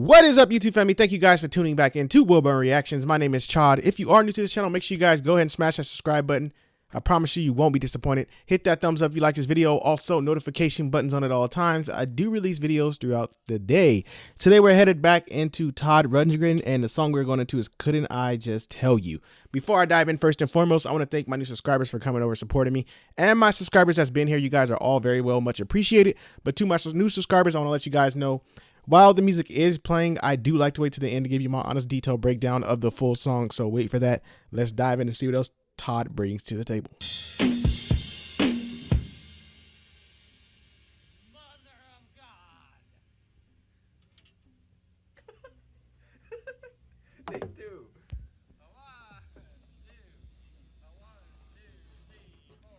What is up, YouTube family? Thank you guys for tuning back into Wilburn Reactions. My name is Chod. If you are new to this channel, make sure you guys go ahead and smash that subscribe button. I promise you won't be disappointed. Hit that thumbs up if you like this video. Also, notification buttons on at all times. I do release videos throughout the day. Today, we're headed back into Todd Rundgren, and the song we're going into is Couldn't I Just Tell You. Before I dive in, first and foremost, I want to thank my new subscribers for coming over, supporting me, and my subscribers that's been here. You guys are all very well, much appreciated. But to my new subscribers, I want to let you guys know, while the music is playing, I do like to wait to the end to give you my honest, detailed breakdown of the full song. So wait for that. Let's dive in and see what else Todd brings to the table. Mother of God. They do. A one, two, 3, 4.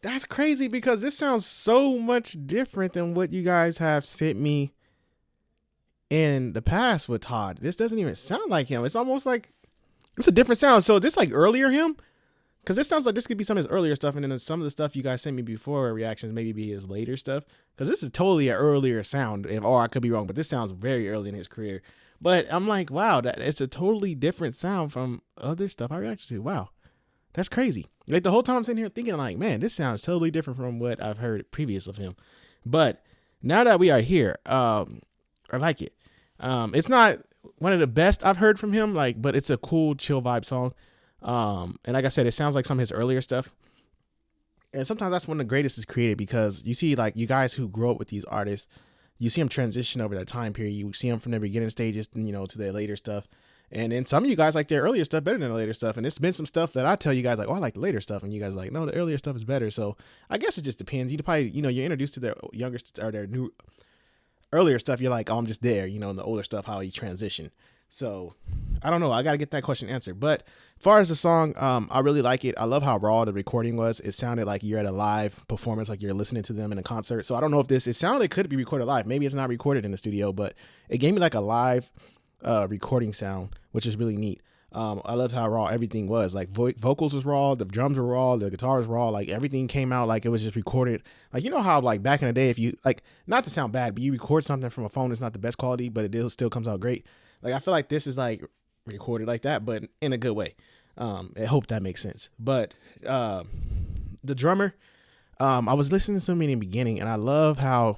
That's crazy because this sounds so much different than what you guys have sent me in the past with Todd. This doesn't even sound like him. It's almost like it's a different sound. So this like earlier him? Because this sounds like this could be some of his earlier stuff, and then some of the stuff you guys sent me before reactions maybe be his later stuff. Because this is totally an earlier sound, or I could be wrong, but this sounds very early in his career. But I'm like, wow, it's a totally different sound from other stuff I reacted to. Wow, that's crazy. Like the whole time I'm sitting here thinking like, man, this sounds totally different from what I've heard previous of him. But now that we are here, I like it. It's not one of the best I've heard from him, like, but it's a cool, chill vibe song. And like I said, it sounds like some of his earlier stuff. And sometimes that's when the greatest is created, because you see like you guys who grow up with these artists, you see him transition over that time period. You see him from the beginning stages, you know, to the later stuff. And then some of you guys like their earlier stuff better than the later stuff. And it's been some stuff that I tell you guys like, oh, I like the later stuff. And you guys are like, no, the earlier stuff is better. So I guess it just depends. You probably, you know, you're introduced to their younger or their new earlier stuff. You're like, oh, I'm just there, you know, and the older stuff, how you transition. So I don't know. I got to get that question answered. But as far as the song, I really like it. I love how raw the recording was. It sounded like you're at a live performance, like you're listening to them in a concert. So I don't know if it sounded like it could be recorded live. Maybe it's not recorded in the studio, but it gave me like a live recording sound, which is really neat. I loved how raw everything was. Like vocals was raw, the drums were raw, the guitar was raw. Like everything came out like it was just recorded. Like, you know how like back in the day, if you like, not to sound bad, but you record something from a phone, it's not the best quality, but it still comes out great. Like I feel like this is like recorded like that, but in a good way. I hope that makes sense. But the drummer, I was listening to him in the beginning, and I love how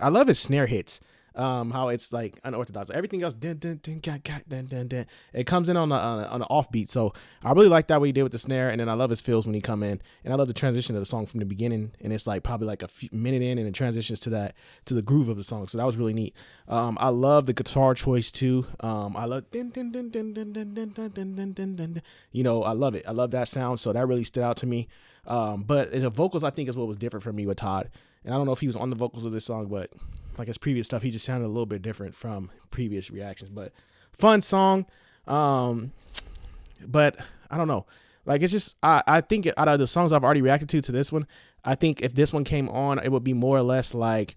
I love his snare hits. How it's like unorthodox. Everything else, dun, dun, dun, dun, dun, dun, dun. It comes in on the offbeat. So I really like that what he did with the snare, and then I love his fills when he come in, and I love the transition of the song from the beginning, and it's like probably like a minute in, and it transitions to the groove of the song. So that was really neat. I love the guitar choice too. I love dun, dun, dun, dun, dun, dun, dun, dun, dun, dun, dun, dun. You know, I love it. I love that sound. So that really stood out to me. But the vocals, I think, is what was different for me with Todd. And I don't know if he was on the vocals of this song, but like his previous stuff, he just sounded a little bit different from previous reactions. But fun song. But I don't know. Like, it's just, I think out of the songs I've already reacted to this one, I think if this one came on, it would be more or less like,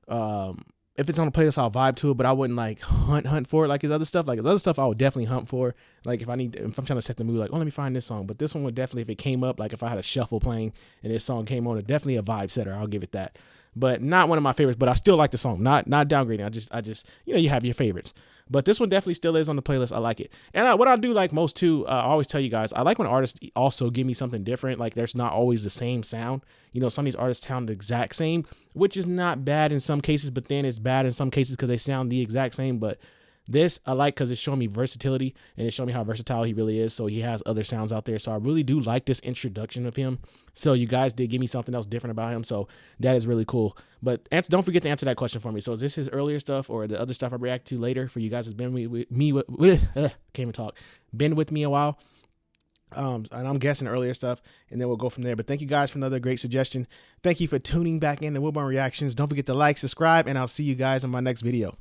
if it's on a playlist, I'll vibe to it, but I wouldn't like hunt for it like his other stuff. Like his other stuff, I would definitely hunt for. Like if I'm trying to set the mood, like, oh, let me find this song. But this one would definitely, if it came up, like if I had a shuffle playing and this song came on, it's definitely a vibe setter. I'll give it that. But not one of my favorites. But I still like the song. Not downgrading. I just you know, you have your favorites. But this one definitely still is on the playlist. I like it. And what I do like most too, I always tell you guys, I like when artists also give me something different. Like there's not always the same sound. You know, some of these artists sound the exact same, which is not bad in some cases, but then it's bad in some cases because they sound the exact same. But this I like because it's showing me versatility, and it's showing me how versatile he really is. So he has other sounds out there. So I really do like this introduction of him. So you guys did give me something else different about him. So that is really cool. But don't forget to answer that question for me. So is this his earlier stuff or the other stuff I react to later for you guys? Has been with me can't even talk. Been with me a while. And I'm guessing earlier stuff, and then we'll go from there. But thank you guys for another great suggestion. Thank you for tuning back in to Wilburn Reactions. Don't forget to like, subscribe, and I'll see you guys in my next video.